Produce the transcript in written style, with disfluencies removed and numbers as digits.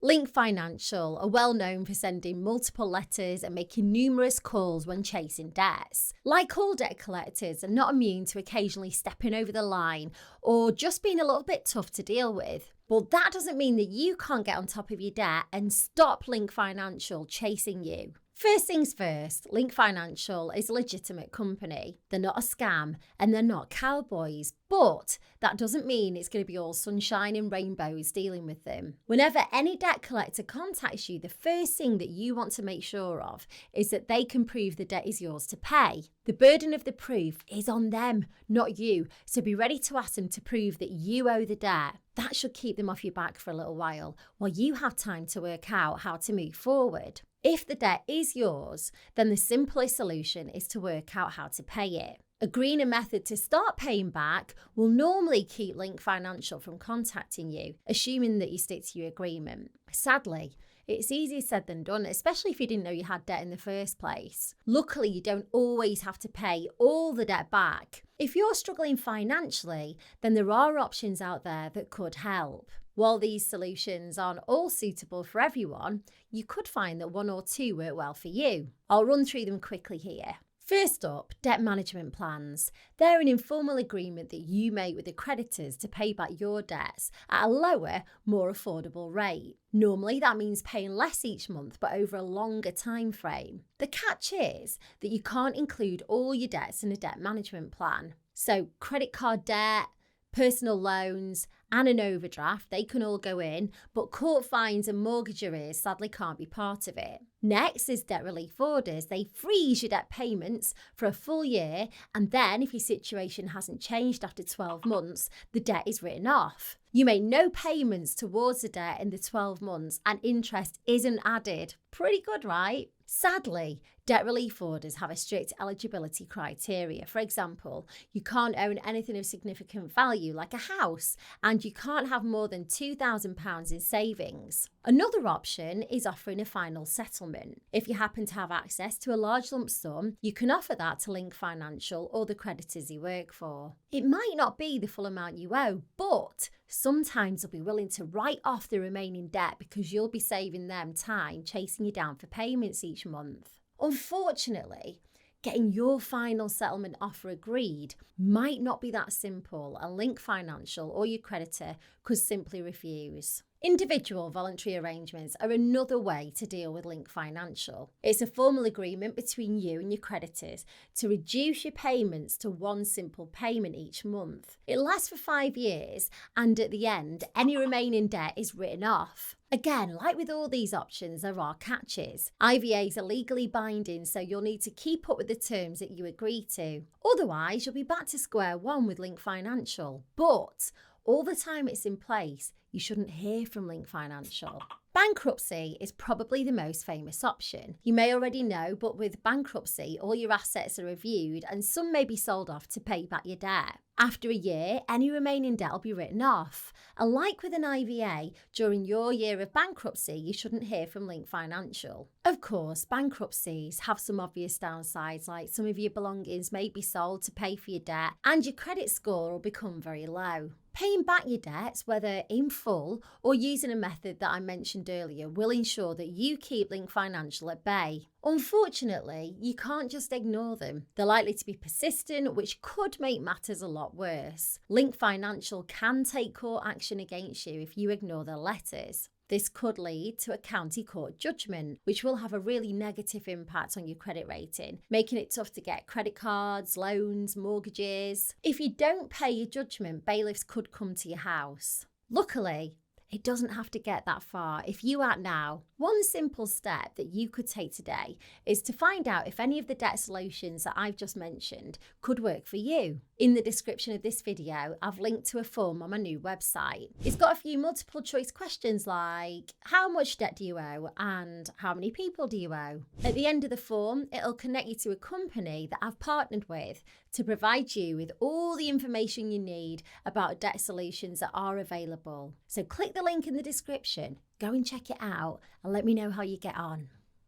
Link Financial are well known for sending multiple letters and making numerous calls when chasing debts. Like all debt collectors, are not immune to occasionally stepping over the line or just being a little bit tough to deal with. But that doesn't mean that you can't get on top of your debt and stop Link Financial chasing you. First things first, Link Financial is a legitimate company. They're not a scam and they're not cowboys, but that doesn't mean it's going to be all sunshine and rainbows dealing with them. Whenever any debt collector contacts you, the first thing that you want to make sure of is that they can prove the debt is yours to pay. The burden of the proof is on them, not you, so be ready to ask them to prove that you owe the debt. That should keep them off your back for a little while you have time to work out how to move forward. If the debt is yours, then the simplest solution is to work out how to pay it. Agreeing a method to start paying back will normally keep Link Financial from contacting you, assuming that you stick to your agreement. Sadly, it's easier said than done, especially if you didn't know you had debt in the first place. Luckily, you don't always have to pay all the debt back. If you're struggling financially, then there are options out there that could help. While these solutions aren't all suitable for everyone, you could find that one or two work well for you. I'll run through them quickly here. First up, debt management plans. They're an informal agreement that you make with the creditors to pay back your debts at a lower, more affordable rate. Normally, that means paying less each month, but over a longer time frame. The catch is that you can't include all your debts in a debt management plan. So, credit card debt, personal loans, and an overdraft, they can all go in, but court fines and mortgage arrears sadly can't be part of it. Next is debt relief orders. They freeze your debt payments for a full year, and then if your situation hasn't changed after 12 months, the debt is written off. You make no payments towards the debt in the 12 months and interest isn't added. Pretty good, right? Sadly, debt relief orders have a strict eligibility criteria. For example, you can't own anything of significant value like a house, and you can't have more than £2,000 in savings. Another option is offering a final settlement. If you happen to have access to a large lump sum, you can offer that to Link Financial or the creditors you work for. It might not be the full amount you owe, but sometimes they'll be willing to write off the remaining debt because you'll be saving them time chasing you down for payments each month. Unfortunately, getting your final settlement offer agreed might not be that simple, and Link Financial or your creditor could simply refuse. Individual voluntary arrangements are another way to deal with Link Financial. It's a formal agreement between you and your creditors to reduce your payments to one simple payment each month. It lasts for 5 years, and at the end, any remaining debt is written off. Again, like with all these options, there are catches. IVAs are legally binding, so you'll need to keep up with the terms that you agree to. Otherwise, you'll be back to square one with Link Financial. But all the time it's in place, you shouldn't hear from Link Financial. Bankruptcy is probably the most famous option. You may already know, but with bankruptcy, all your assets are reviewed and some may be sold off to pay back your debt. After a year, any remaining debt will be written off. And like with an IVA, during your year of bankruptcy, you shouldn't hear from Link Financial. Of course, bankruptcies have some obvious downsides, like some of your belongings may be sold to pay for your debt and your credit score will become very low. Paying back your debts, whether in full or using a method that I mentioned earlier, will ensure that you keep Link Financial at bay. Unfortunately, you can't just ignore them. They're likely to be persistent, which could make matters a lot worse. Link Financial can take court action against you if you ignore their letters. This could lead to a county court judgment, which will have a really negative impact on your credit rating, making it tough to get credit cards, loans, mortgages. If you don't pay your judgment, bailiffs could come to your house. Luckily, it doesn't have to get that far if you act now. One simple step that you could take today is to find out if any of the debt solutions that I've just mentioned could work for you. In the description of this video, I've linked to a form on my new website. It's got a few multiple choice questions like, how much debt do you owe and how many people do you owe? At the end of the form, it'll connect you to a company that I've partnered with to provide you with all the information you need about debt solutions that are available. So click the link in the description, go and check it out and let me know how you get on.